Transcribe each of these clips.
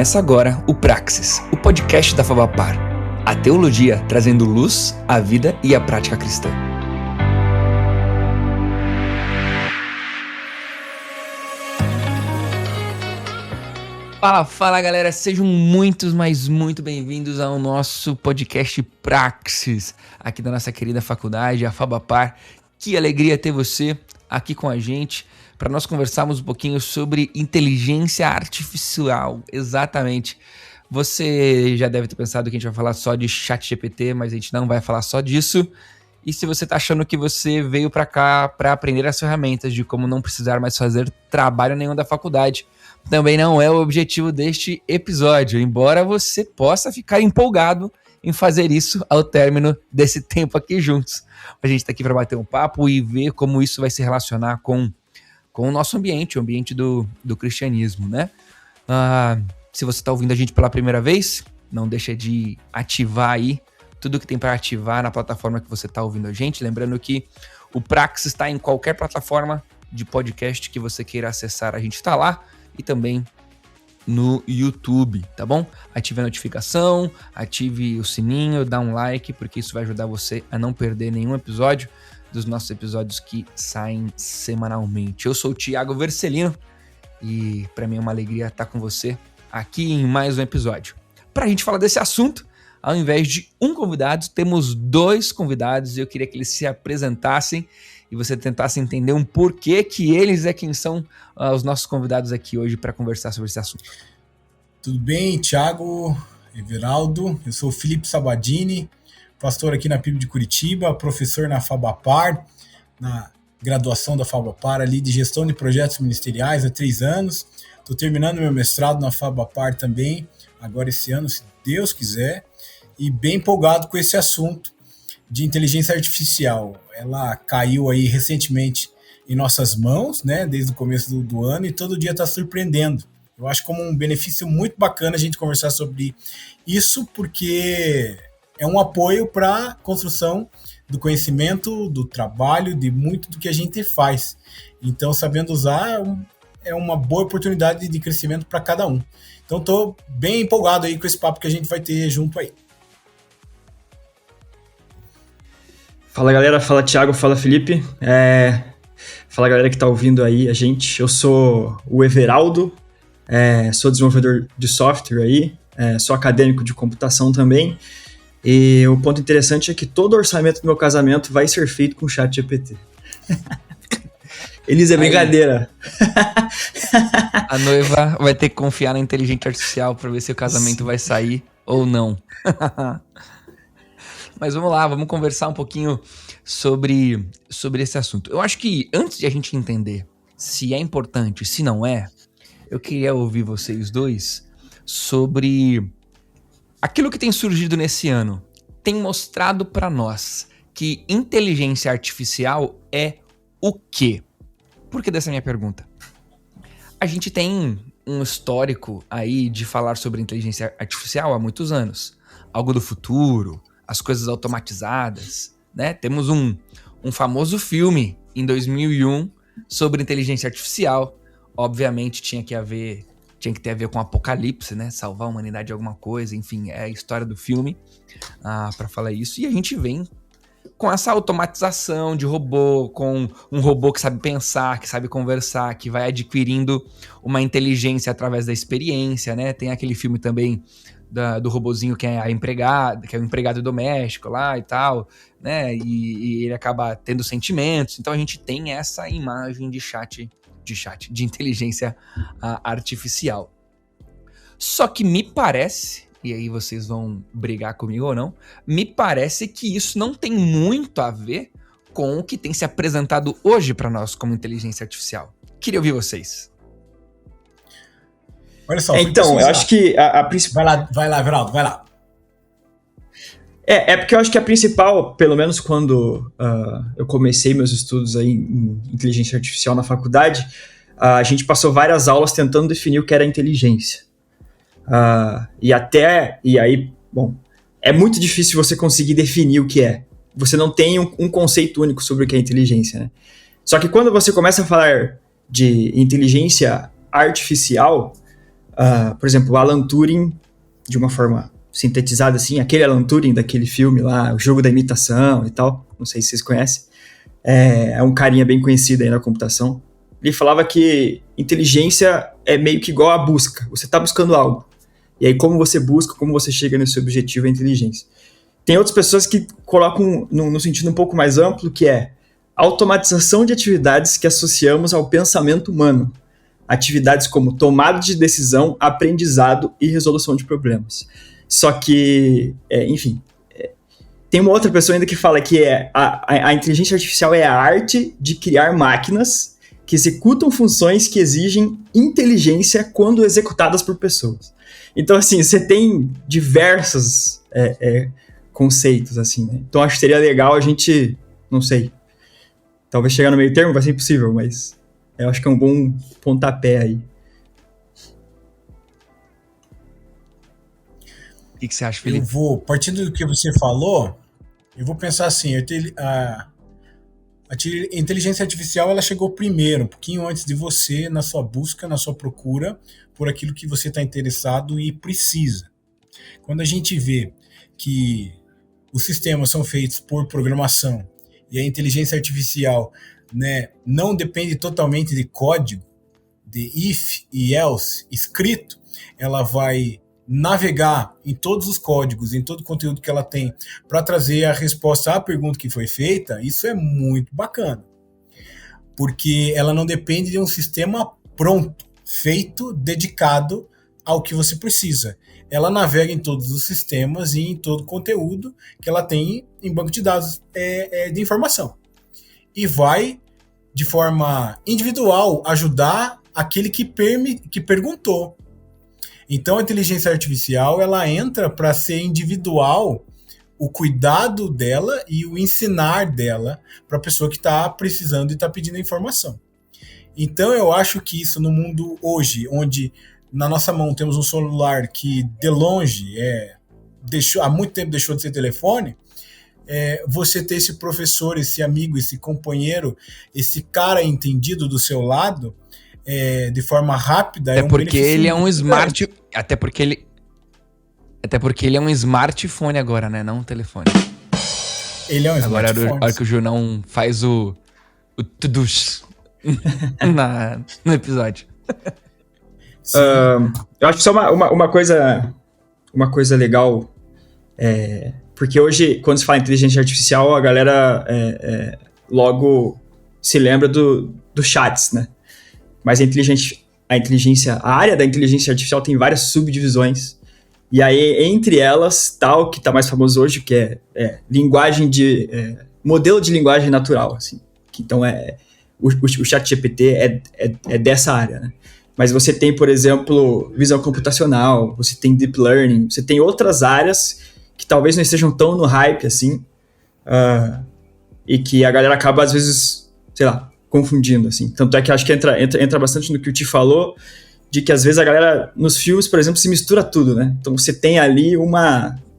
Começa agora o Praxis, o podcast da Fabapar. A teologia trazendo luz à vida e à prática cristã. Fala galera, sejam muito bem-vindos ao nosso podcast Praxis, aqui da nossa querida faculdade, a Fabapar. Que alegria ter você aqui com a gente, para nós conversarmos um pouquinho sobre inteligência artificial, exatamente. Você já deve ter pensado que a gente vai falar só de ChatGPT, mas a gente não vai falar só disso. E se você está achando que você veio para cá para aprender as ferramentas de como não precisar mais fazer trabalho nenhum da faculdade, também não é o objetivo deste episódio, embora você possa ficar empolgado em fazer isso ao término desse tempo aqui juntos. A gente está aqui para bater um papo e ver como isso vai se relacionar com o nosso ambiente, o ambiente do cristianismo, né? Se você está ouvindo a gente pela primeira vez, não deixa de ativar aí tudo que tem para ativar na plataforma que você está ouvindo a gente. Lembrando que o Praxis está em qualquer plataforma de podcast que você queira acessar, a gente está lá, e também no YouTube, tá bom? Ative a notificação, ative o sininho, dá um like, porque isso vai ajudar você a não perder nenhum episódio dos nossos episódios que saem semanalmente. Eu sou o Thiago Vercelino e para mim é uma alegria estar com você aqui em mais um episódio. Para a gente falar desse assunto, ao invés de um convidado, temos dois convidados e eu queria que eles se apresentassem e você tentasse entender um porquê que eles é quem são os nossos convidados aqui hoje para conversar sobre esse assunto. Tudo bem, Thiago, Everaldo? Eu sou o Felipe Sabadini, pastor aqui na PIB de Curitiba, professor na Fabapar, na graduação da Fabapar ali de gestão de projetos ministeriais há 3 anos. Estou terminando meu mestrado na Fabapar também, agora esse ano, se Deus quiser, e bem empolgado com esse assunto de inteligência artificial. Ela caiu aí recentemente em nossas mãos, né, desde o começo do ano, e todo dia está surpreendendo. Eu acho como um benefício muito bacana a gente conversar sobre isso, porque é um apoio para a construção do conhecimento, do trabalho, de muito do que a gente faz. Então, sabendo usar é uma boa oportunidade de crescimento para cada um. Então, estou bem empolgado aí com esse papo que a gente vai ter junto aí. Fala galera, fala Thiago, fala Felipe, fala galera que tá ouvindo aí a gente. Eu sou o Everaldo, sou desenvolvedor de software aí, sou acadêmico de computação também, e o ponto interessante é que todo o orçamento do meu casamento vai ser feito com ChatGPT. Elisa, é brincadeira. A noiva vai ter que confiar na inteligência artificial para ver se o casamento vai sair ou não. Mas vamos lá, vamos conversar um pouquinho sobre esse assunto. Eu acho que antes de a gente entender se é importante, se não é, eu queria ouvir vocês dois sobre aquilo que tem surgido nesse ano. Tem mostrado para nós que inteligência artificial é o quê? Por que dessa minha pergunta? A gente tem um histórico aí de falar sobre inteligência artificial há muitos anos. Algo do futuro, as coisas automatizadas, né? Temos um famoso filme em 2001 sobre inteligência artificial. Obviamente tinha que ter a ver com apocalipse, né? Salvar a humanidade de alguma coisa, enfim, é a história do filme para falar isso. E a gente vem com essa automatização de robô, com um robô que sabe pensar, que sabe conversar, que vai adquirindo uma inteligência através da experiência, né? Tem aquele filme também do robozinho que é a empregada, que é o empregado doméstico lá e tal, né? E ele acaba tendo sentimentos. Então a gente tem essa imagem de inteligência artificial. Só que me parece, e aí vocês vão brigar comigo ou não, me parece que isso não tem muito a ver com o que tem se apresentado hoje para nós como inteligência artificial. Queria ouvir vocês. Olha só, então, eu acho que a principal... Vai lá, Everaldo, vai lá. Porque eu acho que a principal, pelo menos quando eu comecei meus estudos aí em inteligência artificial na faculdade, a gente passou várias aulas tentando definir o que era inteligência. E aí, bom, é muito difícil você conseguir definir o que é. Você não tem um conceito único sobre o que é inteligência, né? Só que quando você começa a falar de inteligência artificial, por exemplo, o Alan Turing, de uma forma sintetizada assim, aquele Alan Turing daquele filme lá, O Jogo da Imitação e tal, não sei se vocês conhecem, é um carinha bem conhecido aí na computação. Ele falava que inteligência é meio que igual a busca, você está buscando algo, e aí como você busca, como você chega nesse objetivo é inteligência. Tem outras pessoas que colocam no sentido um pouco mais amplo, que é automatização de atividades que associamos ao pensamento humano. Atividades como tomada de decisão, aprendizado e resolução de problemas. Só que, enfim, tem uma outra pessoa ainda que fala que a inteligência artificial é a arte de criar máquinas que executam funções que exigem inteligência quando executadas por pessoas. Então, assim, você tem diversos conceitos, assim, né? Então, acho que seria legal a gente, não sei, talvez chegar no meio termo vai ser impossível, mas eu acho que é um bom pontapé aí. O que você acha, Felipe? Partindo do que você falou, eu vou pensar assim, a inteligência artificial ela chegou primeiro, um pouquinho antes de você, na sua busca, na sua procura, por aquilo que você está interessado e precisa. Quando a gente vê que os sistemas são feitos por programação e a inteligência artificial, né, não depende totalmente de código, de if e else escrito, ela vai navegar em todos os códigos, em todo o conteúdo que ela tem, para trazer a resposta à pergunta que foi feita. Isso é muito bacana, porque ela não depende de um sistema pronto, feito, dedicado ao que você precisa. Ela navega em todos os sistemas e em todo o conteúdo que ela tem em banco de dados de informação. E vai, de forma individual, ajudar aquele que perguntou. Então, a inteligência artificial ela entra para ser individual o cuidado dela e o ensinar dela para a pessoa que está precisando e está pedindo a informação. Então, eu acho que isso no mundo hoje, onde na nossa mão temos um celular que de longe há muito tempo deixou de ser telefone, você ter esse professor, esse amigo, esse companheiro, esse cara entendido do seu lado, de forma rápida, até porque ele é um smart, até porque ele é um smartphone agora, né, não um telefone. Ele é um agora smartphone. Agora que o Junão faz o tudus no episódio. Eu acho que só uma coisa legal, porque hoje, quando se fala em inteligência artificial, a galera logo se lembra dos chats, né? Mas a área da inteligência artificial tem várias subdivisões, e aí, entre elas, o que está mais famoso hoje, que é linguagem modelo de linguagem natural, assim. Então, o ChatGPT é dessa área, né? Mas você tem, por exemplo, visão computacional, você tem deep learning, você tem outras áreas que talvez não estejam tão no hype, assim, e que a galera acaba, às vezes, sei lá, confundindo, assim. Tanto é que acho que entra bastante no que o Ti falou, de que às vezes a galera, nos filmes, por exemplo, se mistura tudo, né? Então você tem ali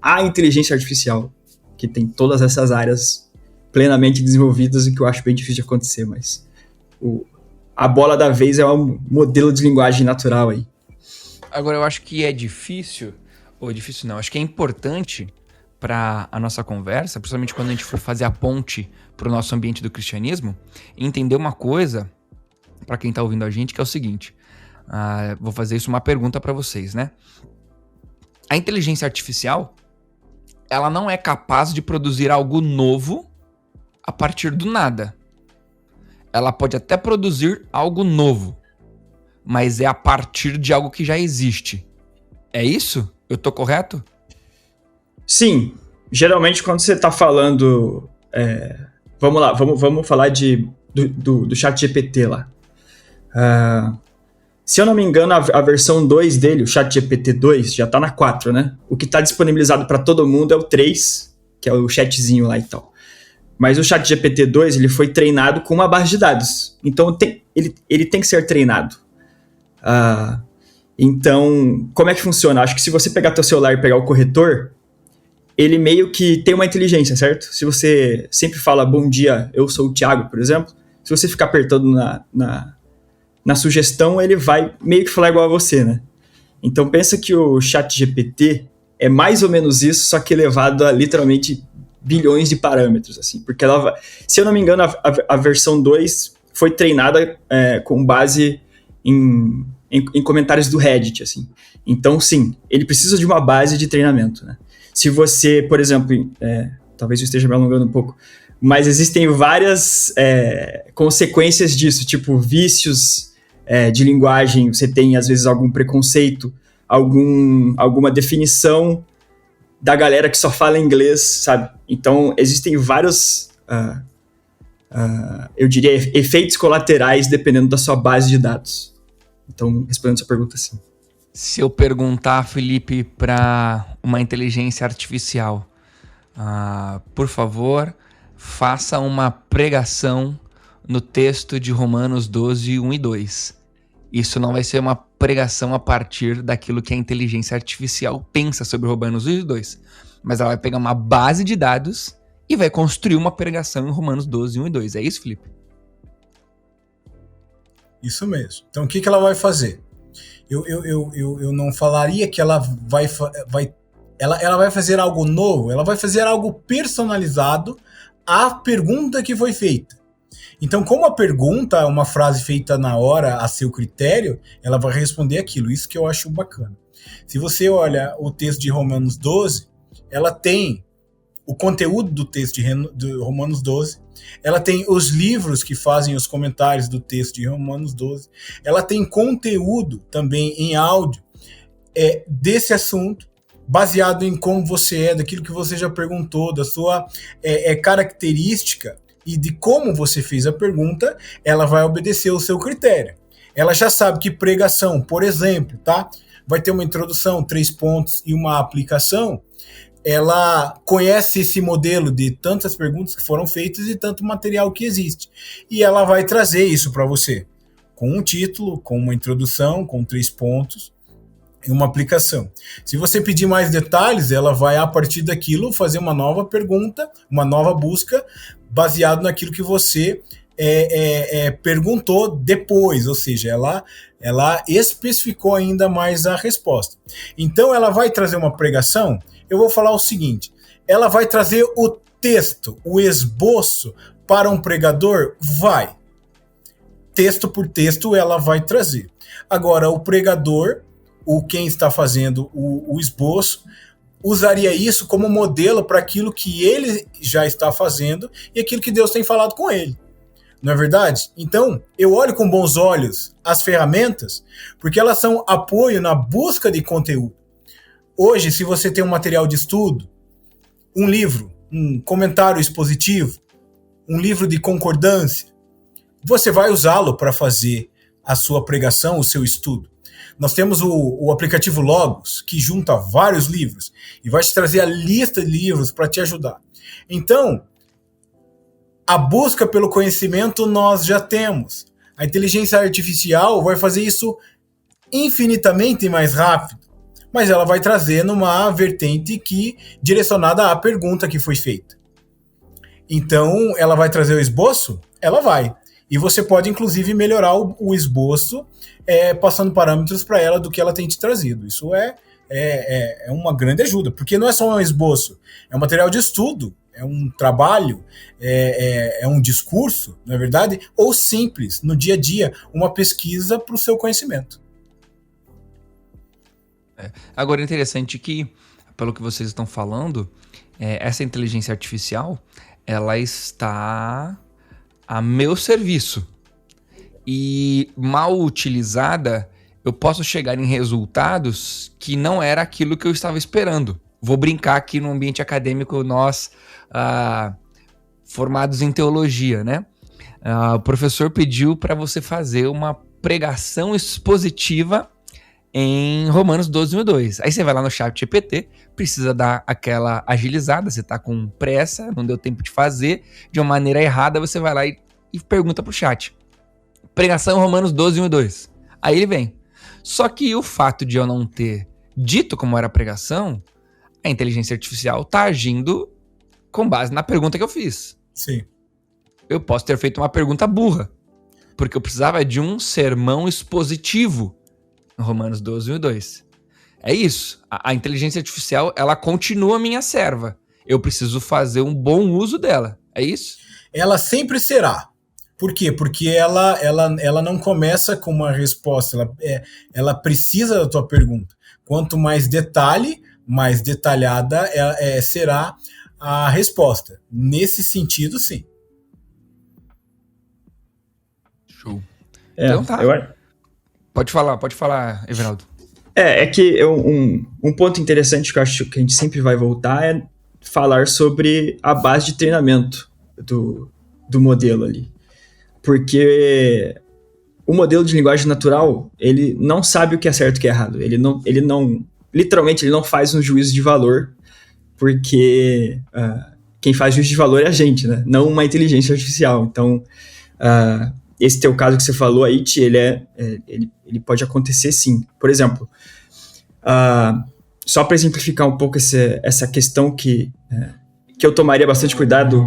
a inteligência artificial, que tem todas essas áreas plenamente desenvolvidas, o que eu acho bem difícil de acontecer, mas a bola da vez é um modelo de linguagem natural aí. Agora, eu acho que é difícil não, acho que é importante para a nossa conversa, principalmente quando a gente for fazer a ponte para o nosso ambiente do cristianismo, entender uma coisa, para quem está ouvindo a gente, que é o seguinte, vou fazer isso uma pergunta para vocês, né? A inteligência artificial, ela não é capaz de produzir algo novo a partir do nada. Ela pode até produzir algo novo, mas é a partir de algo que já existe. É isso? Eu tô correto? Sim. Geralmente, quando você está falando... vamos lá, vamos falar do ChatGPT lá. Se eu não me engano, a versão 2 dele, o ChatGPT 2, já está na 4, né? O que está disponibilizado para todo mundo é o 3, que é o chatzinho lá e tal. Mas o ChatGPT 2, ele foi treinado com uma base de dados. Então, ele tem que ser treinado. Então, como é que funciona? Acho que se você pegar teu celular e pegar o corretor, ele meio que tem uma inteligência, certo? Se você sempre fala, bom dia, eu sou o Thiago, por exemplo, se você ficar apertando na sugestão, ele vai meio que falar igual a você, né? Então pensa que o ChatGPT é mais ou menos isso, só que elevado a literalmente bilhões de parâmetros, assim, porque ela, se eu não me engano, a versão 2 foi treinada com base em comentários do Reddit, assim. Então, sim, ele precisa de uma base de treinamento, né? Se você, por exemplo, talvez eu esteja me alongando um pouco, mas existem várias consequências disso, tipo vícios de linguagem, você tem, às vezes, algum preconceito, alguma definição da galera que só fala inglês, sabe? Então, existem vários, eu diria, efeitos colaterais dependendo da sua base de dados. Então, respondendo a sua pergunta, sim. Se eu perguntar, Felipe, para uma inteligência artificial, por favor, faça uma pregação no texto de Romanos 12, 1 e 2. Isso não vai ser uma pregação a partir daquilo que a inteligência artificial pensa sobre Romanos 1 e 2. Mas ela vai pegar uma base de dados e vai construir uma pregação em Romanos 12, 1 e 2. É isso, Felipe? Isso mesmo. Então, o que ela vai fazer? Eu não falaria que ela vai fazer algo novo, ela vai fazer algo personalizado à pergunta que foi feita. Então, como a pergunta é uma frase feita na hora, a seu critério, ela vai responder aquilo. Isso que eu acho bacana. Se você olha o texto de Romanos 12, ela tem o conteúdo do texto de Romanos 12, ela tem os livros que fazem os comentários do texto de Romanos 12, ela tem conteúdo também em áudio desse assunto, baseado em como você daquilo que você já perguntou, da sua característica e de como você fez a pergunta, ela vai obedecer o seu critério. Ela já sabe que pregação, por exemplo, tá? Vai ter uma introdução, 3 pontos e uma aplicação. Ela conhece esse modelo de tantas perguntas que foram feitas e tanto material que existe. E ela vai trazer isso para você, com um título, com uma introdução, com 3 pontos e uma aplicação. Se você pedir mais detalhes, ela vai, a partir daquilo, fazer uma nova pergunta, uma nova busca, baseado naquilo que você perguntou depois, ou seja, ela especificou ainda mais a resposta. Então, ela vai trazer uma pregação. Eu vou falar o seguinte, ela vai trazer o texto, o esboço para um pregador? Vai. Texto por texto ela vai trazer. Agora, o pregador, quem está fazendo o esboço, usaria isso como modelo para aquilo que ele já está fazendo e aquilo que Deus tem falado com ele. Não é verdade? Então, eu olho com bons olhos as ferramentas, porque elas são apoio na busca de conteúdo. Hoje, se você tem um material de estudo, um livro, um comentário expositivo, um livro de concordância, você vai usá-lo para fazer a sua pregação, o seu estudo. Nós temos o aplicativo Logos, que junta vários livros e vai te trazer a lista de livros para te ajudar. Então, a busca pelo conhecimento nós já temos. A inteligência artificial vai fazer isso infinitamente mais rápido, mas ela vai trazer numa vertente direcionada à pergunta que foi feita. Então, ela vai trazer o esboço? Ela vai. E você pode, inclusive, melhorar o esboço passando parâmetros para ela do que ela tem te trazido. Isso é uma grande ajuda, porque não é só um esboço, é um material de estudo, é um trabalho, é um discurso, não é verdade? Ou simples, no dia a dia, uma pesquisa para o seu conhecimento. Agora, é interessante que, pelo que vocês estão falando, essa inteligência artificial, ela está a meu serviço. E mal utilizada, eu posso chegar em resultados que não era aquilo que eu estava esperando. Vou brincar aqui no ambiente acadêmico, nós formados em teologia, né? O professor pediu para você fazer uma pregação expositiva em Romanos 12, 1 e 2. Aí você vai lá no ChatGPT, precisa dar aquela agilizada, você tá com pressa, não deu tempo de fazer, de uma maneira errada, você vai lá e pergunta pro chat. Pregação Romanos 12, 1 e 2. Aí ele vem. Só que o fato de eu não ter dito como era a pregação, a inteligência artificial tá agindo com base na pergunta que eu fiz. Sim. Eu posso ter feito uma pergunta burra, porque eu precisava de um sermão expositivo Romanos 12, 1 e 2. É isso. A inteligência artificial, ela continua minha serva. Eu preciso fazer um bom uso dela. É isso? Ela sempre será. Por quê? Porque ela não começa com uma resposta, ela precisa da tua pergunta. Quanto mais detalhe, mais detalhada será a resposta. Nesse sentido, sim. Show. Então tá. Pode falar, Everaldo. É que um ponto interessante que eu acho que a gente sempre vai voltar é falar sobre a base de treinamento do modelo ali. Porque o modelo de linguagem natural, ele não sabe o que é certo e o que é errado. Ele não literalmente, ele não faz um juízo de valor, porque quem faz juízo de valor é a gente, né? Não uma inteligência artificial. Então, esse teu caso que você falou aí, ele pode acontecer sim. Por exemplo, só para exemplificar um pouco essa questão que eu tomaria bastante cuidado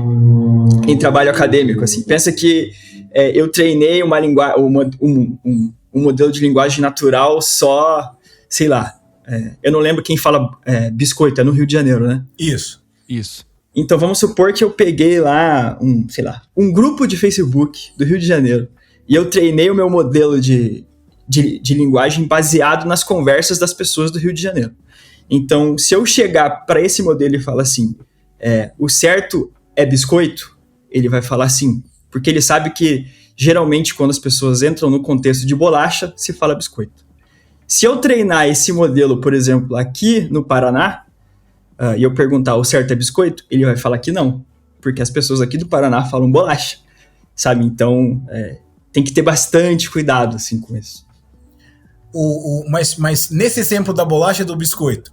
em trabalho acadêmico. Assim. Pensa que eu treinei um modelo de linguagem natural só, sei lá, eu não lembro quem fala biscoito, é no Rio de Janeiro, né? Isso. Então vamos supor que eu peguei lá um grupo de Facebook do Rio de Janeiro e eu treinei o meu modelo de linguagem baseado nas conversas das pessoas do Rio de Janeiro. Então, se eu chegar para esse modelo e falar assim, o certo é biscoito, ele vai falar sim, porque ele sabe que geralmente quando as pessoas entram no contexto de bolacha, se fala biscoito. Se eu treinar esse modelo, por exemplo, aqui no Paraná, e eu perguntar o certo é biscoito, ele vai falar que não, porque as pessoas aqui do Paraná falam bolacha, sabe? Então, tem que ter bastante cuidado assim, com isso. Mas nesse exemplo da bolacha e do biscoito,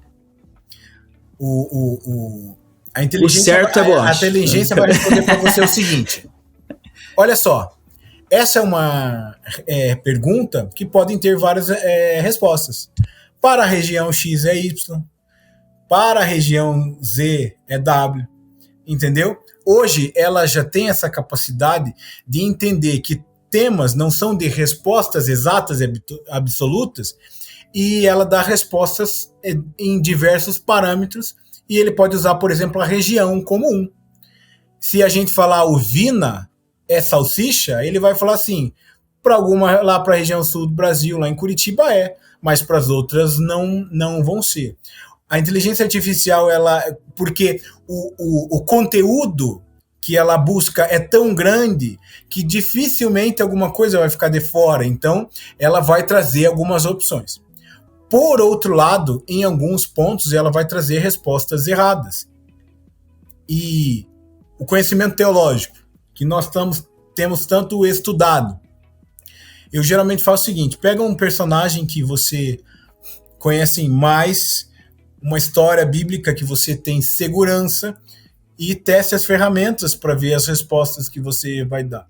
a inteligência, o certo é bolacha. A inteligência vai responder para você o seguinte: olha só, essa é uma pergunta que podem ter várias respostas. Para a região X é Y, para a região Z é W, entendeu? Hoje ela já tem essa capacidade de entender que temas não são de respostas exatas e absolutas, e ela dá respostas em diversos parâmetros, e ele pode usar, por exemplo, a região como um. Se a gente falar Vina é salsicha, ele vai falar assim, lá para a região sul do Brasil, lá em Curitiba mas para as outras não vão ser. A inteligência artificial, porque o conteúdo que ela busca é tão grande que dificilmente alguma coisa vai ficar de fora, então ela vai trazer algumas opções. Por outro lado, em alguns pontos ela vai trazer respostas erradas. E o conhecimento teológico, que nós temos tanto estudado, eu geralmente faço o seguinte: pega um personagem que você conhece mais, uma história bíblica que você tem segurança, e teste as ferramentas para ver as respostas que você vai dar.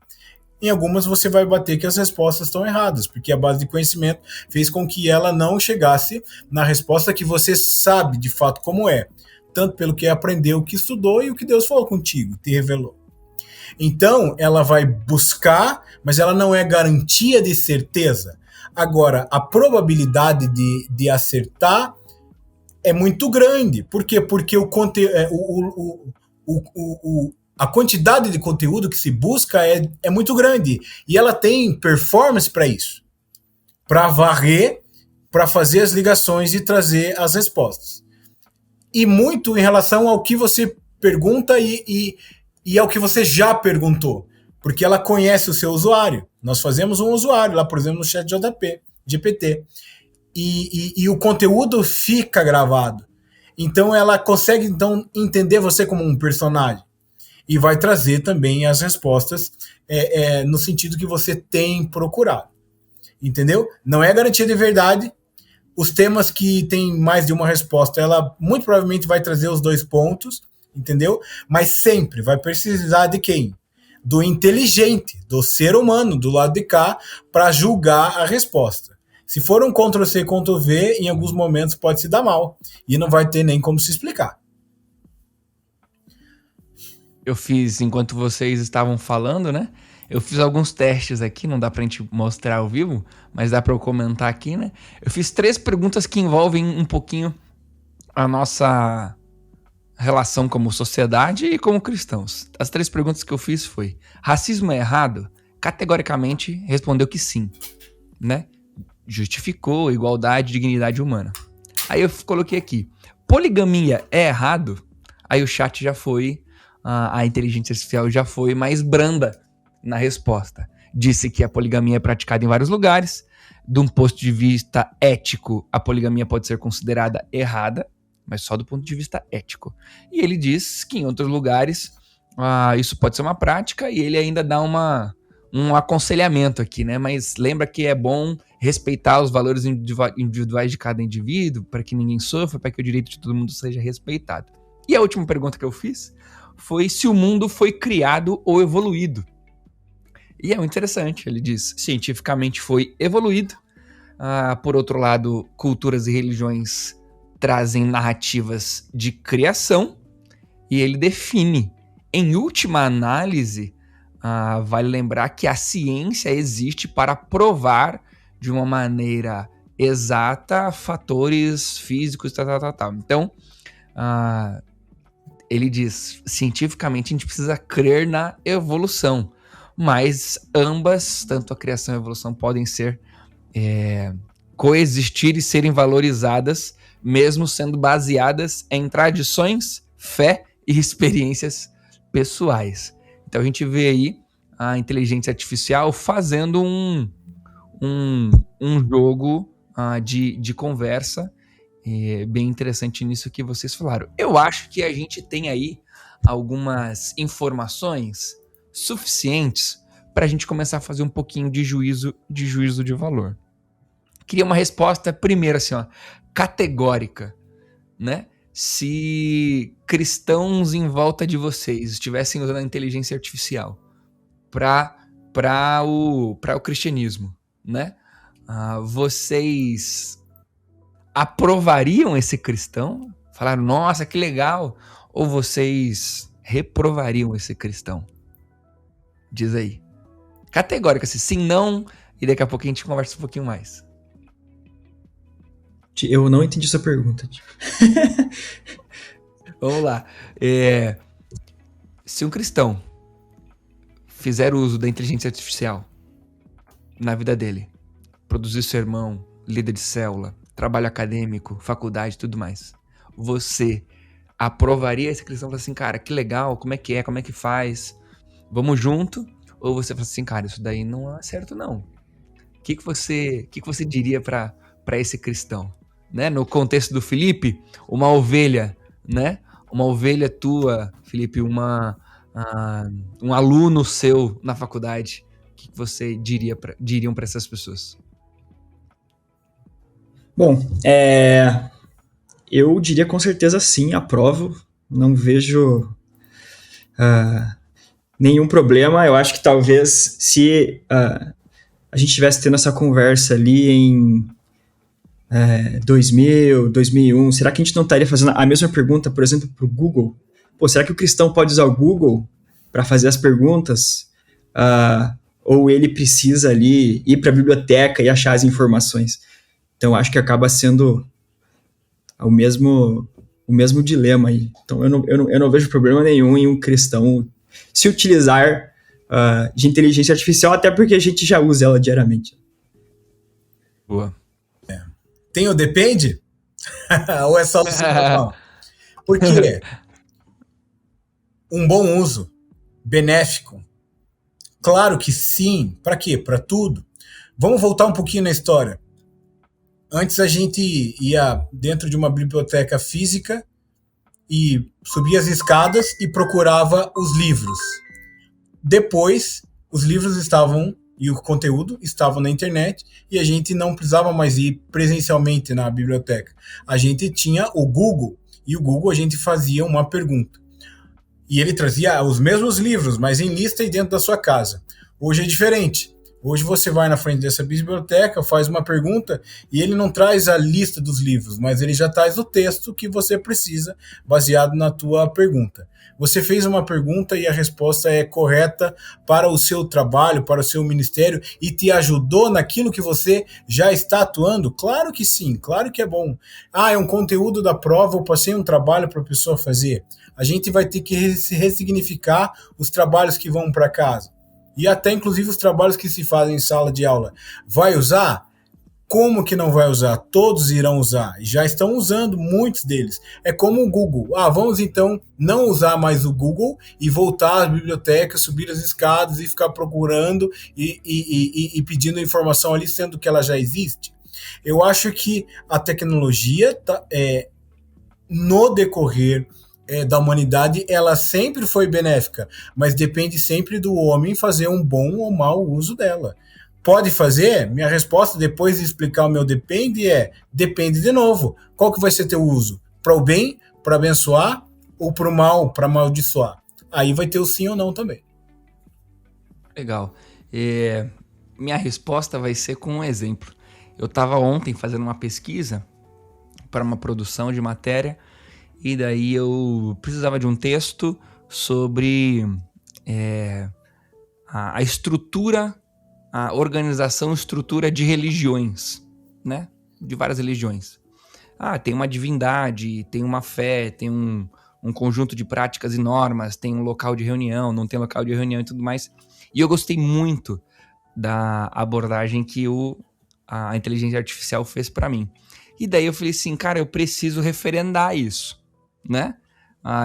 Em algumas você vai bater que as respostas estão erradas, porque a base de conhecimento fez com que ela não chegasse na resposta que você sabe de fato como é, tanto pelo que aprendeu, o que estudou e o que Deus falou contigo, te revelou. Então, ela vai buscar, mas ela não é garantia de certeza. Agora, a probabilidade de acertar é muito grande. Por quê? Porque a quantidade de conteúdo que se busca é muito grande. E ela tem performance para isso. Para varrer, para fazer as ligações e trazer as respostas. E muito em relação ao que você pergunta e ao que você já perguntou. Porque ela conhece o seu usuário. Nós fazemos um usuário lá, por exemplo, no chat GPT. E o conteúdo fica gravado. Então ela consegue entender você como um personagem. E vai trazer também as respostas no sentido que você tem procurado. Entendeu? Não é garantia de verdade. Os temas que tem mais de uma resposta, ela muito provavelmente vai trazer os 2 pontos, entendeu? Mas sempre vai precisar de quem? Do inteligente, do ser humano, do lado de cá, para julgar a resposta. Se for um Ctrl-C, Ctrl-V, em alguns momentos pode se dar mal. E não vai ter nem como se explicar. Eu fiz, enquanto vocês estavam falando, né? Eu fiz alguns testes aqui, não dá pra gente mostrar ao vivo, mas dá pra eu comentar aqui, né? Eu fiz 3 perguntas que envolvem um pouquinho a nossa relação como sociedade e como cristãos. As 3 perguntas que eu fiz foi: racismo é errado? Categoricamente respondeu que sim, né? Justificou igualdade e dignidade humana. Aí eu coloquei aqui: poligamia é errado? Aí o chat já foi, a inteligência artificial já foi mais branda na resposta. Disse que a poligamia é praticada em vários lugares. De um ponto de vista ético, a poligamia pode ser considerada errada, mas só do ponto de vista ético. E ele diz que em outros lugares isso pode ser uma prática, e ele ainda dá um aconselhamento aqui, né? Mas lembra que é bom respeitar os valores individuais de cada indivíduo, para que ninguém sofra, para que o direito de todo mundo seja respeitado. E a última pergunta que eu fiz foi se o mundo foi criado ou evoluído. E é muito interessante, ele diz: cientificamente foi evoluído. Por outro lado, culturas e religiões trazem narrativas de criação, e ele define, em última análise, vale lembrar que a ciência existe para provar de uma maneira exata fatores físicos, tal. Então, ele diz, cientificamente a gente precisa crer na evolução, mas ambas, tanto a criação e a evolução, podem ser coexistir e serem valorizadas, mesmo sendo baseadas em tradições, fé e experiências pessoais. Então a gente vê aí a inteligência artificial fazendo um jogo de conversa bem interessante nisso que vocês falaram. Eu acho que a gente tem aí algumas informações suficientes para a gente começar a fazer um pouquinho de juízo de valor. Queria uma resposta, primeiro, assim, categórica, né? Se cristãos em volta de vocês estivessem usando a inteligência artificial para o cristianismo, né? Vocês aprovariam esse cristão? Falaram, nossa, que legal! Ou vocês reprovariam esse cristão? Diz aí. Categórica, assim, sim, não, e daqui a pouco a gente conversa um pouquinho mais. Eu não entendi sua pergunta. Vamos lá. Se um cristão fizer uso da inteligência artificial na vida dele, produzir sermão, líder de célula, trabalho acadêmico, faculdade e tudo mais, você aprovaria esse cristão e fala assim, cara, que legal, como é que faz? Vamos junto? Ou você fala assim, cara, isso daí não é certo não. O que você diria para esse cristão? Né? No contexto do Felipe, uma ovelha, né? Uma ovelha tua, Felipe, um aluno seu na faculdade. O que você diriam para essas pessoas? Bom, eu diria com certeza sim, aprovo. Não vejo nenhum problema. Eu acho que talvez se a gente estivesse tendo essa conversa ali em 2000, 2001, será que a gente não estaria fazendo a mesma pergunta, por exemplo, para o Google? Pô, será que o cristão pode usar o Google para fazer as perguntas? Ou ele precisa ali ir para a biblioteca e achar as informações? Então, acho que acaba sendo o mesmo dilema aí. Então, eu não vejo problema nenhum em um cristão se utilizar de inteligência artificial, até porque a gente já usa ela diariamente. Boa. Tem o depende? Ou é só o sinal? Porque um bom uso, benéfico, claro que sim. Para quê? Para tudo. Vamos voltar um pouquinho na história. Antes a gente ia dentro de uma biblioteca física e subia as escadas e procurava os livros. Depois, os livros estavam e o conteúdo estavam na internet e a gente não precisava mais ir presencialmente na biblioteca. A gente tinha o Google e o Google a gente fazia uma pergunta. E ele trazia os mesmos livros, mas em lista e dentro da sua casa. Hoje é diferente. Hoje você vai na frente dessa biblioteca, faz uma pergunta e ele não traz a lista dos livros, mas ele já traz o texto que você precisa baseado na tua pergunta. Você fez uma pergunta e a resposta é correta para o seu trabalho, para o seu ministério e te ajudou naquilo que você já está atuando? Claro que sim, claro que é bom. É um conteúdo da prova, eu passei um trabalho para a pessoa fazer. A gente vai ter que ressignificar os trabalhos que vão para casa. E até inclusive os trabalhos que se fazem em sala de aula. Vai usar? Como que não vai usar? Todos irão usar. Já estão usando muitos deles. É como o Google. Vamos então não usar mais o Google e voltar às bibliotecas, subir as escadas e ficar procurando e pedindo informação ali, sendo que ela já existe. Eu acho que a tecnologia, no decorrer da humanidade, ela sempre foi benéfica, mas depende sempre do homem fazer um bom ou mau uso dela. Pode fazer? Minha resposta, depois de explicar o meu depende de novo. Qual que vai ser teu uso? Para o bem, para abençoar, ou para o mal, para amaldiçoar? Aí vai ter o sim ou não também. Legal. Minha resposta vai ser com um exemplo. Eu estava ontem fazendo uma pesquisa para uma produção de matéria e daí eu precisava de um texto sobre a estrutura, a organização, estrutura de religiões, né? De várias religiões. Tem uma divindade, tem uma fé, tem um conjunto de práticas e normas, tem um local de reunião, não tem local de reunião e tudo mais. E eu gostei muito da abordagem que a inteligência artificial fez para mim. E daí eu falei assim, cara, eu preciso referendar isso, né?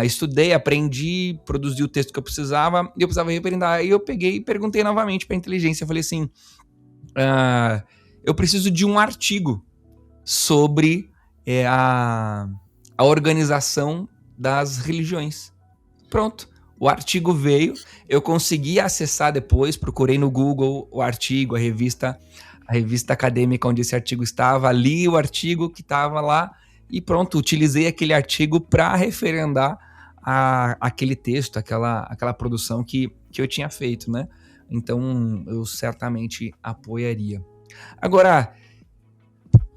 Estudei, aprendi, produzi o texto que eu precisava referendar. Aí eu peguei e perguntei novamente para a inteligência. Eu falei assim, eu preciso de um artigo sobre a organização das religiões. Pronto, o artigo veio, eu consegui acessar depois, procurei no Google o artigo, a revista acadêmica onde esse artigo estava, li o artigo que estava lá e pronto, utilizei aquele artigo para referendar aquele texto, aquela produção que eu tinha feito, né? Então, eu certamente apoiaria. Agora,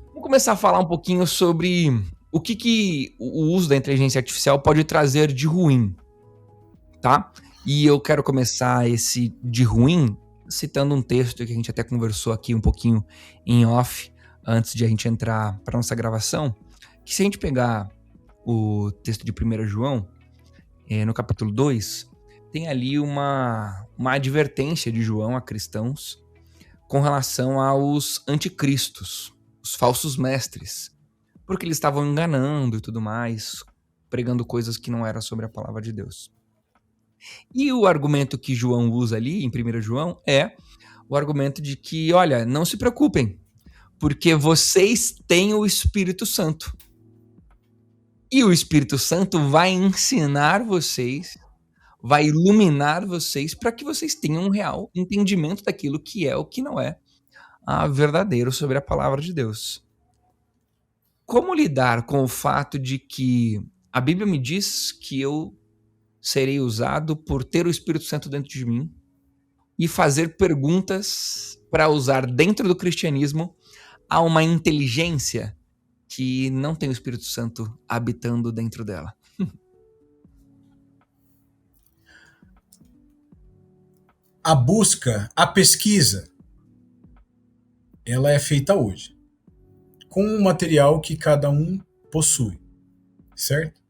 vamos começar a falar um pouquinho sobre o que o uso da inteligência artificial pode trazer de ruim, tá? E eu quero começar esse de ruim citando um texto que a gente até conversou aqui um pouquinho em off, antes de a gente entrar para nossa gravação, que se a gente pegar o texto de 1 João, no capítulo 2, tem ali uma advertência de João a cristãos com relação aos anticristos, os falsos mestres, porque eles estavam enganando e tudo mais, pregando coisas que não eram sobre a palavra de Deus. E o argumento que João usa ali, em 1 João, é o argumento de que, olha, não se preocupem, porque vocês têm o Espírito Santo. E o Espírito Santo vai ensinar vocês, vai iluminar vocês para que vocês tenham um real entendimento daquilo que é ou que não é verdadeiro sobre a palavra de Deus. Como lidar com o fato de que a Bíblia me diz que eu serei usado por ter o Espírito Santo dentro de mim e fazer perguntas para usar dentro do cristianismo a uma inteligência que não tem o Espírito Santo habitando dentro dela? A busca, a pesquisa, ela é feita hoje, com o material que cada um possui, certo?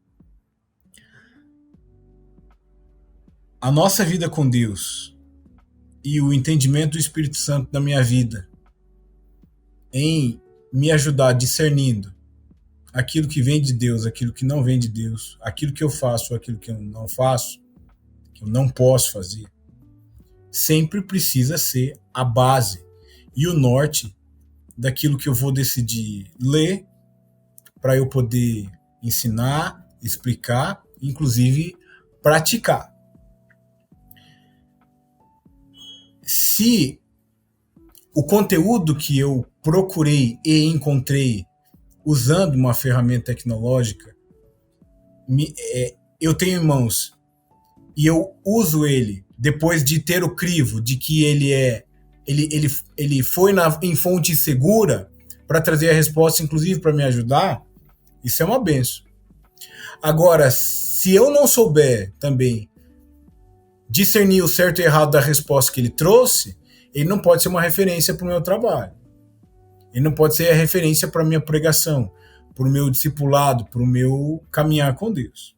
A nossa vida com Deus e o entendimento do Espírito Santo na minha vida em me ajudar discernindo aquilo que vem de Deus, aquilo que não vem de Deus, aquilo que eu faço, aquilo que eu não faço, que eu não posso fazer, sempre precisa ser a base e o norte daquilo que eu vou decidir ler para eu poder ensinar, explicar, inclusive praticar. Se o conteúdo que eu procurei e encontrei usando uma ferramenta tecnológica, eu tenho em mãos e eu uso ele depois de ter o crivo de que ele é ele foi em fonte segura para trazer a resposta, inclusive para me ajudar, isso é uma benção. Agora, se eu não souber também discernir o certo e errado da resposta que ele trouxe, ele não pode ser uma referência para o meu trabalho. Ele não pode ser a referência para a minha pregação, para o meu discipulado, para o meu caminhar com Deus.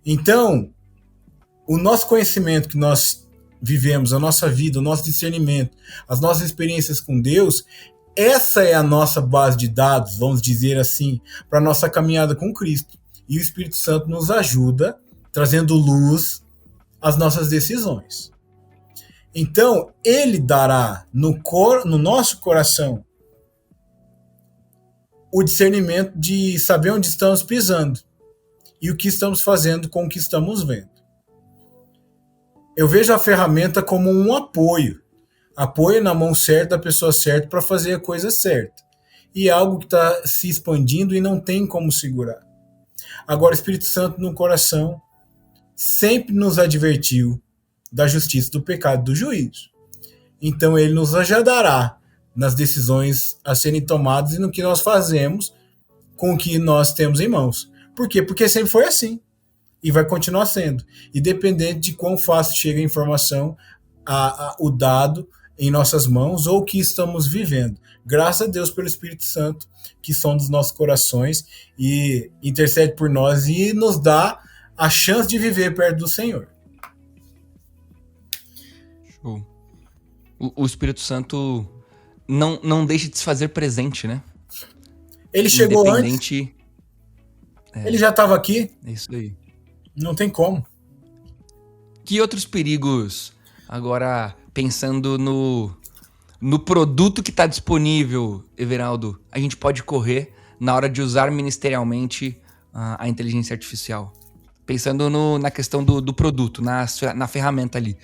Então, o nosso conhecimento que nós vivemos, a nossa vida, o nosso discernimento, as nossas experiências com Deus, essa é a nossa base de dados, vamos dizer assim, para a nossa caminhada com Cristo. E o Espírito Santo nos ajuda, trazendo luz às nossas decisões. Então, ele dará no nosso coração o discernimento de saber onde estamos pisando e o que estamos fazendo com o que estamos vendo. Eu vejo a ferramenta como um apoio na mão certa da pessoa certa para fazer a coisa certa. E é algo que está se expandindo e não tem como segurar. Agora, o Espírito Santo no coração sempre nos advertiu da justiça, do pecado, do juízo. Então, ele nos ajudará nas decisões a serem tomadas e no que nós fazemos com o que nós temos em mãos. Por quê? Porque sempre foi assim. E vai continuar sendo. Independente de quão fácil chega a informação, o dado em nossas mãos ou o que estamos vivendo. Graças a Deus pelo Espírito Santo, que sonda os nossos corações e intercede por nós e nos dá a chance de viver perto do Senhor. Show. O Espírito Santo não deixa de se fazer presente, né? Ele chegou antes. Ele já estava aqui. É isso aí. Não tem como. Que outros perigos, agora pensando no produto que está disponível, Everaldo, a gente pode correr na hora de usar ministerialmente a inteligência artificial? Pensando na questão do produto, na ferramenta ali.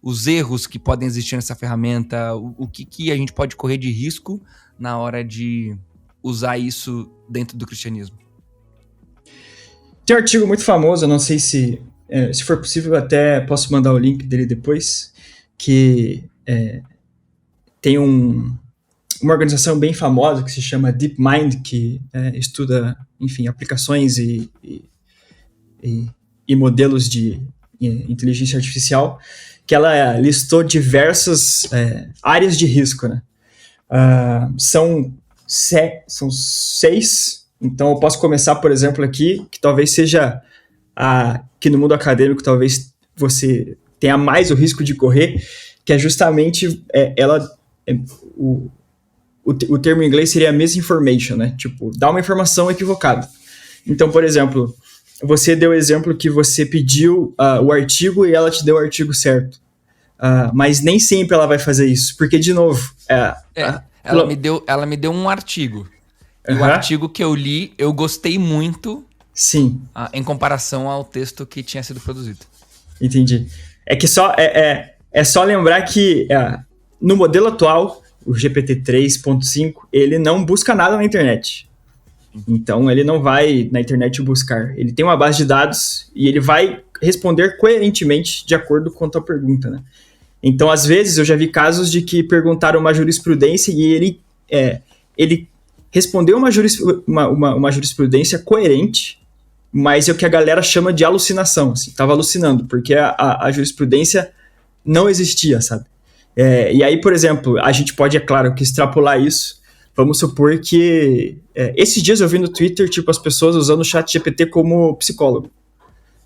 Os erros que podem existir nessa ferramenta, o que a gente pode correr de risco na hora de usar isso dentro do cristianismo? Tem um artigo muito famoso, eu não sei se for possível, até posso mandar o link dele depois, que tem uma organização bem famosa que se chama DeepMind, que estuda, enfim, aplicações e modelos de inteligência artificial, que ela listou diversas áreas de risco, né? São 6. Então, eu posso começar, por exemplo, aqui, que talvez seja que no mundo acadêmico talvez você tenha mais o risco de correr, que é justamente o termo em inglês seria misinformation, né? Tipo, dar uma informação equivocada. Então, por exemplo, você deu o exemplo que você pediu o artigo e ela te deu o artigo certo. Mas nem sempre ela vai fazer isso, porque, de novo... Ela me deu um artigo. E o artigo que eu li, eu gostei muito. Sim. Em comparação ao texto que tinha sido produzido. Entendi. É que é só lembrar que no modelo atual, o GPT 3.5, ele não busca nada na internet. Então, ele não vai na internet buscar. Ele tem uma base de dados e ele vai responder coerentemente de acordo com a tua pergunta, né? Então, às vezes, eu já vi casos de que perguntaram uma jurisprudência e ele respondeu uma jurisprudência coerente, mas é o que a galera chama de alucinação. Assim, tava alucinando, porque a jurisprudência não existia, sabe? E aí, por exemplo, a gente pode, é claro, que extrapolar isso. Vamos supor que... esses dias eu vi no Twitter, tipo, as pessoas usando o ChatGPT como psicólogo.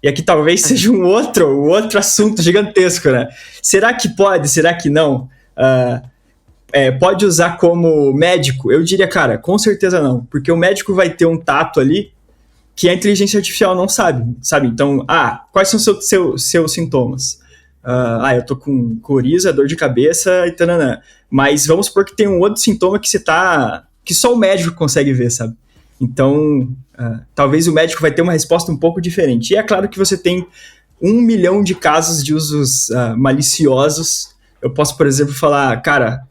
E aqui talvez seja um outro assunto gigantesco, né? Será que pode? Será que não? Pode usar como médico? Eu diria, cara, com certeza não. Porque o médico vai ter um tato ali que a inteligência artificial não sabe? Então, quais são seus sintomas? Eu tô com coriza, dor de cabeça e tananã. Mas vamos supor que tem um outro sintoma que só o médico consegue ver, sabe? Então, talvez o médico vai ter uma resposta um pouco diferente. E é claro que você tem 1 milhão de casos de usos maliciosos. Eu posso, por exemplo, falar, cara,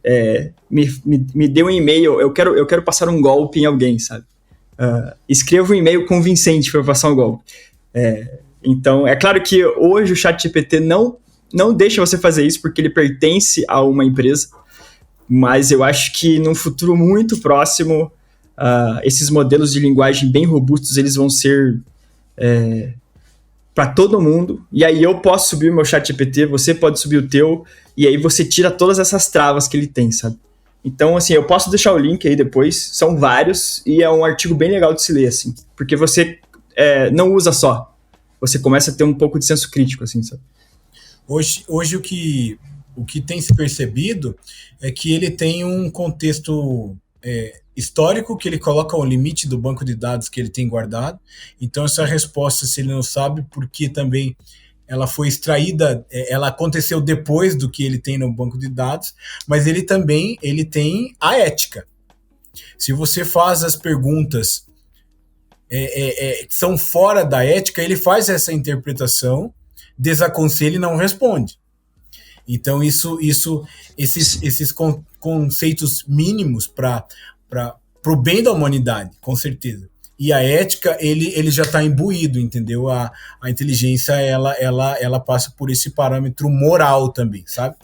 me dê um e-mail, eu quero passar um golpe em alguém, sabe? Escreva um e-mail convincente para passar um golpe. Então, é claro que hoje o ChatGPT não não deixa você fazer isso porque ele pertence a uma empresa, mas eu acho que num futuro muito próximo, esses modelos de linguagem bem robustos, eles vão ser para todo mundo, e aí eu posso subir o meu ChatGPT, você pode subir o teu, e aí você tira todas essas travas que ele tem, sabe? Então, assim, eu posso deixar o link aí depois, são vários, e é um artigo bem legal de se ler, assim, porque você não usa só, você começa a ter um pouco de senso crítico, assim, sabe? Hoje o que tem se percebido é que ele tem um contexto histórico, que ele coloca o limite do banco de dados que ele tem guardado. Então, essa resposta, se ele não sabe, porque também ela foi extraída, ela aconteceu depois do que ele tem no banco de dados, mas ele tem a ética. Se você faz as perguntas que são fora da ética, ele faz essa interpretação, desaconselha e não responde. Então, esses conceitos mínimos para o bem da humanidade, com certeza. E a ética, ele já está imbuído, entendeu? A inteligência, ela passa por esse parâmetro moral também, sabe?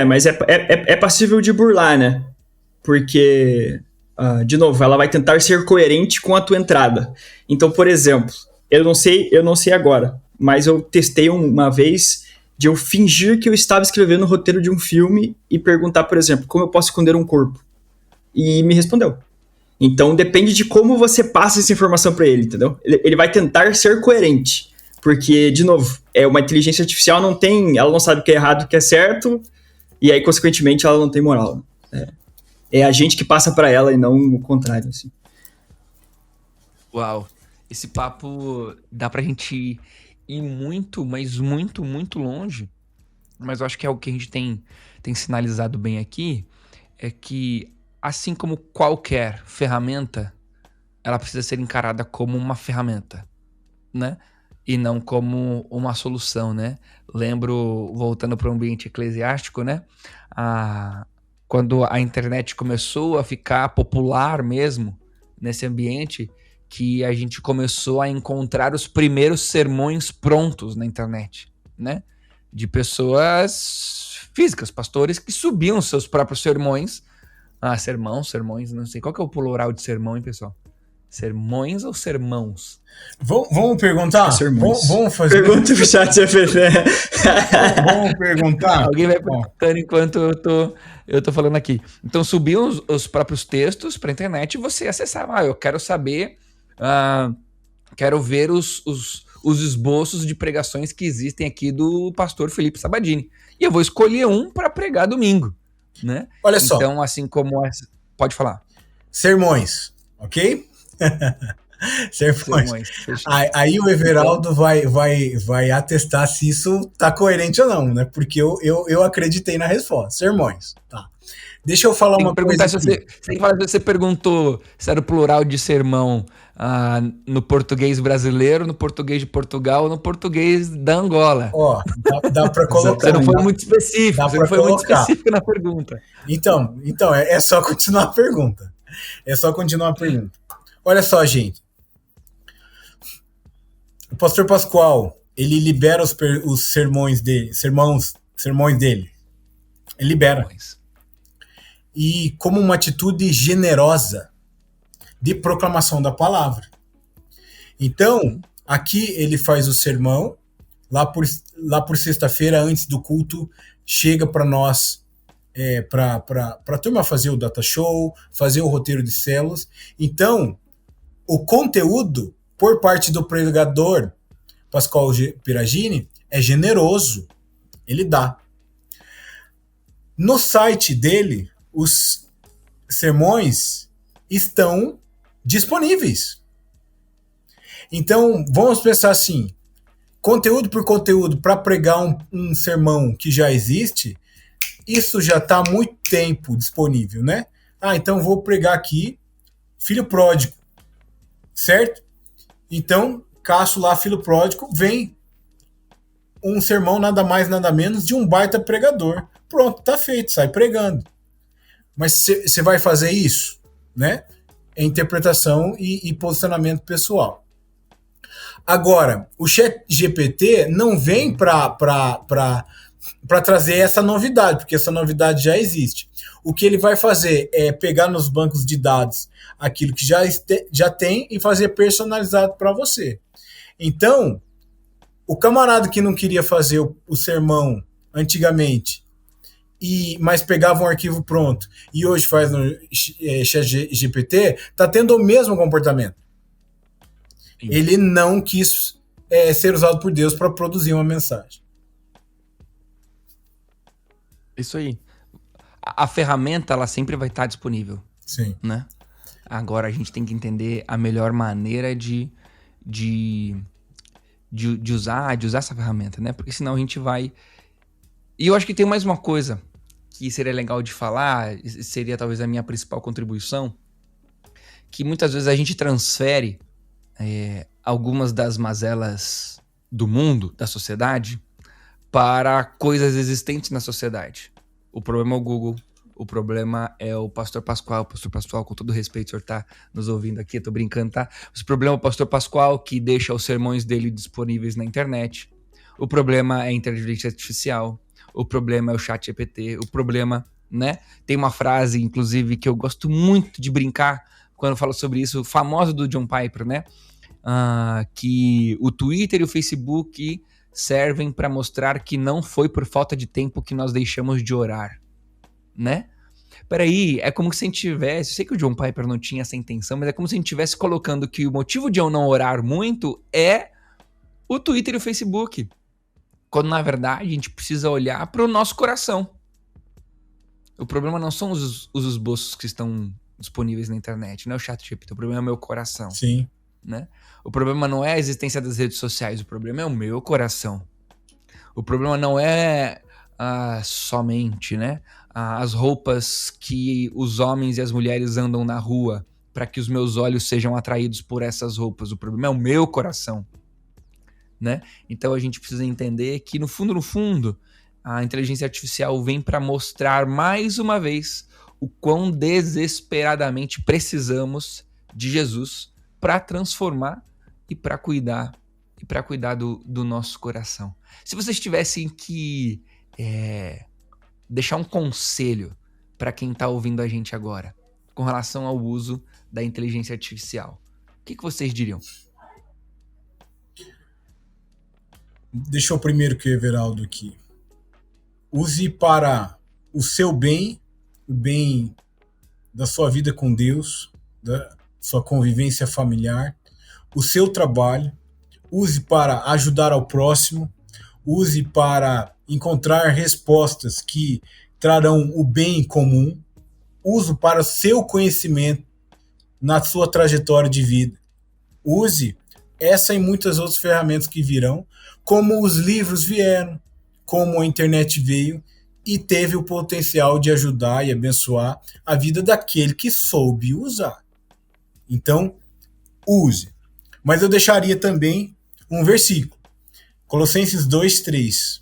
Mas é passível de burlar, né? Porque, de novo, ela vai tentar ser coerente com a tua entrada. Então, por exemplo, eu não sei agora, mas eu testei uma vez de eu fingir que eu estava escrevendo o roteiro de um filme e perguntar, por exemplo, como eu posso esconder um corpo? E me respondeu. Então, depende de como você passa essa informação para ele, entendeu? Ele vai tentar ser coerente, porque, de novo, uma inteligência artificial ela não sabe o que é errado e o que é certo, e aí, consequentemente, ela não tem moral. É a gente que passa para ela e não o contrário, assim. Uau, esse papo dá pra gente ir muito, mas muito, muito longe, mas eu acho que é o que a gente tem sinalizado bem aqui, é que assim como qualquer ferramenta, ela precisa ser encarada como uma ferramenta, né? E não como uma solução, né? Lembro, voltando para o ambiente eclesiástico, né? Quando a internet começou a ficar popular mesmo nesse ambiente, que a gente começou a encontrar os primeiros sermões prontos na internet, né? De pessoas físicas, pastores que subiam seus próprios sermões. Sermões, não sei. Qual que é o plural de sermão, hein, pessoal? Sermões ou sermãos? Vamos perguntar? Vamos fazer. Pergunta pro chat GPT. Vamos perguntar? Alguém vai perguntando enquanto eu tô falando aqui. Então, subiam os próprios textos para a internet e você acessava. Eu quero saber, quero ver os esboços de pregações que existem aqui do pastor Felipe Sabadini. E eu vou escolher um para pregar domingo, né? Olha só. Então, assim como pode falar. Sermões, ok? Sermões. Aí o Everaldo vai atestar se isso tá coerente ou não, né? Porque eu acreditei na resposta. Sermões, tá. Deixa eu falar uma coisa. Você perguntou se era o plural de sermão no português brasileiro, no português de Portugal ou no português da Angola. Ó, dá para colocar. Você não foi muito específico. Você não foi muito específico na pergunta. Então é só continuar a pergunta. Olha só, gente. O pastor Pascoal, ele libera os sermões dele. Ele libera. E como uma atitude generosa de proclamação da palavra. Então, aqui ele faz o sermão, lá por sexta-feira, antes do culto, chega para nós, para a turma fazer o data show, fazer o roteiro de células. Então, o conteúdo, por parte do pregador Pascoal Peragini, é generoso. Ele dá. No site dele, os sermões estão disponíveis. Então, vamos pensar assim, conteúdo por conteúdo, para pregar um sermão que já existe, isso já está há muito tempo disponível, né? Então vou pregar aqui filho pródigo, certo? Então, caço lá filho pródigo, vem um sermão nada mais, nada menos de um baita pregador. Pronto, tá feito, sai pregando. Mas você vai fazer isso, né? É interpretação e posicionamento pessoal. Agora, o ChatGPT não vem para trazer essa novidade, porque essa novidade já existe. O que ele vai fazer é pegar nos bancos de dados aquilo que já tem e fazer personalizado para você. Então, o camarada que não queria fazer o sermão antigamente, mas pegava um arquivo pronto e hoje faz no ChatGPT, está tendo o mesmo comportamento. Sim. Ele não quis ser usado por Deus para produzir uma mensagem. Isso aí. A ferramenta, ela sempre vai estar disponível. Sim. Né? Agora a gente tem que entender a melhor maneira de usar essa ferramenta, né? Porque senão a gente vai... E eu acho que tem mais uma coisa que seria legal de falar, seria talvez a minha principal contribuição, que muitas vezes a gente transfere algumas das mazelas do mundo, da sociedade, para coisas existentes na sociedade. O problema é o Google, o problema é o Pastor Pascoal. Pastor Pascoal, com todo respeito, o senhor tá nos ouvindo aqui, tô brincando, tá? O problema é o Pastor Pascoal, que deixa os sermões dele disponíveis na internet. O problema é a inteligência artificial. O problema é o ChatGPT. O problema, né? Tem uma frase, inclusive, que eu gosto muito de brincar quando eu falo sobre isso, famosa do John Piper, né? Que o Twitter e o Facebook servem para mostrar que não foi por falta de tempo que nós deixamos de orar, né? Peraí, é como se a gente tivesse... Eu sei que o John Piper não tinha essa intenção, mas é como se a gente estivesse colocando que o motivo de eu não orar muito é o Twitter e o Facebook. Quando, na verdade, a gente precisa olhar para o nosso coração. O problema não são os esboços que estão disponíveis na internet, não é o ChatGPT, o problema é o meu coração. Sim. Né? O problema não é a existência das redes sociais, o problema é o meu coração. O problema não é somente, né, as roupas que os homens e as mulheres andam na rua para que os meus olhos sejam atraídos por essas roupas. O problema é o meu coração. Né? Então a gente precisa entender que no fundo, a inteligência artificial vem para mostrar mais uma vez o quão desesperadamente precisamos de Jesus para transformar e para cuidar do nosso coração. Se vocês tivessem que deixar um conselho para quem está ouvindo a gente agora com relação ao uso da inteligência artificial, o que vocês diriam? Deixa eu primeiro que o Everaldo aqui. Use para o seu bem, o bem da sua vida com Deus, da sua convivência familiar, o seu trabalho. Use para ajudar ao próximo. Use para encontrar respostas que trarão o bem comum. Use para o seu conhecimento na sua trajetória de vida. Use essa e muitas outras ferramentas que virão, como os livros vieram, como a internet veio e teve o potencial de ajudar e abençoar a vida daquele que soube usar. Então, use. Mas eu deixaria também um versículo. Colossenses 2:3.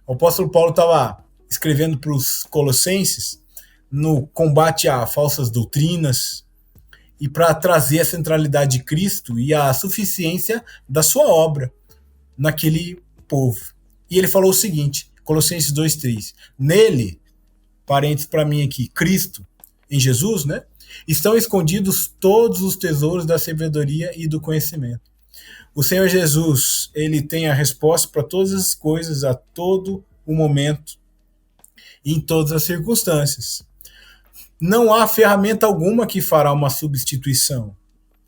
O apóstolo Paulo estava escrevendo para os colossenses no combate a falsas doutrinas e para trazer a centralidade de Cristo e a suficiência da sua obra naquele povo. E ele falou o seguinte, Colossenses 2:3. Nele, parênteses para mim aqui, Cristo, em Jesus, né? Estão escondidos todos os tesouros da sabedoria e do conhecimento. O Senhor Jesus, ele tem a resposta para todas as coisas, a todo o momento, em todas as circunstâncias. Não há ferramenta alguma que fará uma substituição.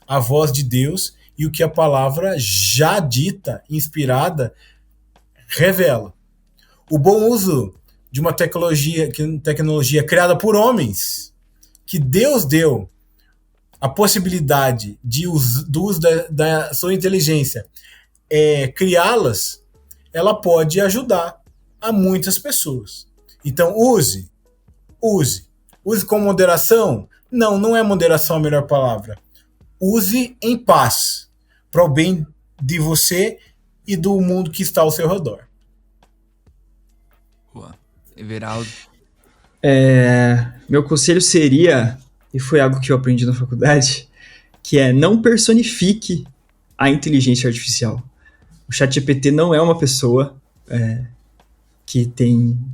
A voz de Deus e o que a palavra já dita, inspirada, revela. O bom uso de uma tecnologia criada por homens, que Deus deu a possibilidade do uso da sua inteligência, criá-las, ela pode ajudar a muitas pessoas. Então, use. Use com moderação? Não é moderação a melhor palavra. Use em paz, para o bem de você e do mundo que está ao seu redor. Everaldo. Meu conselho seria, e foi algo que eu aprendi na faculdade, que é não personifique a inteligência artificial. O ChatGPT não é uma pessoa que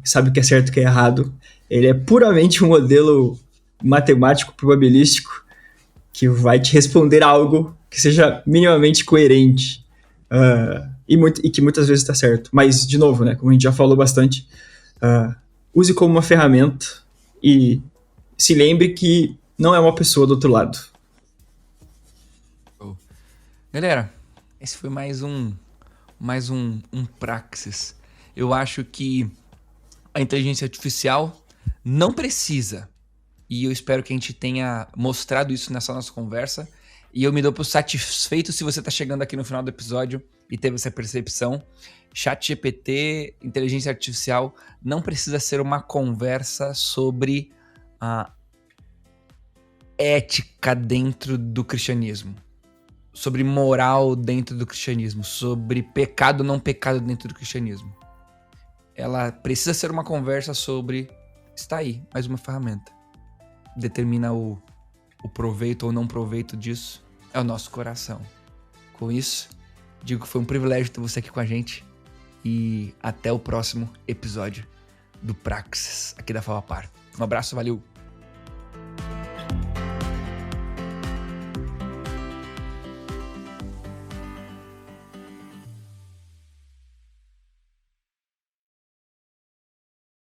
sabe o que é certo e o que é errado. Ele é puramente um modelo matemático, probabilístico, que vai te responder algo que seja minimamente coerente. E que muitas vezes está certo. Mas, de novo, né, como a gente já falou bastante, use como uma ferramenta e se lembre que não é uma pessoa do outro lado. Galera, esse foi mais um Praxis. Eu acho que a inteligência artificial não precisa, e eu espero que a gente tenha mostrado isso nessa nossa conversa, e eu me dou por satisfeito se você está chegando aqui no final do episódio e teve essa percepção. ChatGPT, inteligência artificial, não precisa ser uma conversa sobre a ética dentro do cristianismo, sobre moral dentro do cristianismo, sobre pecado ou não pecado dentro do cristianismo. Ela precisa ser uma conversa sobre... Está aí, mais uma ferramenta. Determina o proveito ou não proveito disso. É o nosso coração. Com isso, digo que foi um privilégio ter você aqui com a gente. E até o próximo episódio do Praxis, aqui da FabaPar. Um abraço, valeu!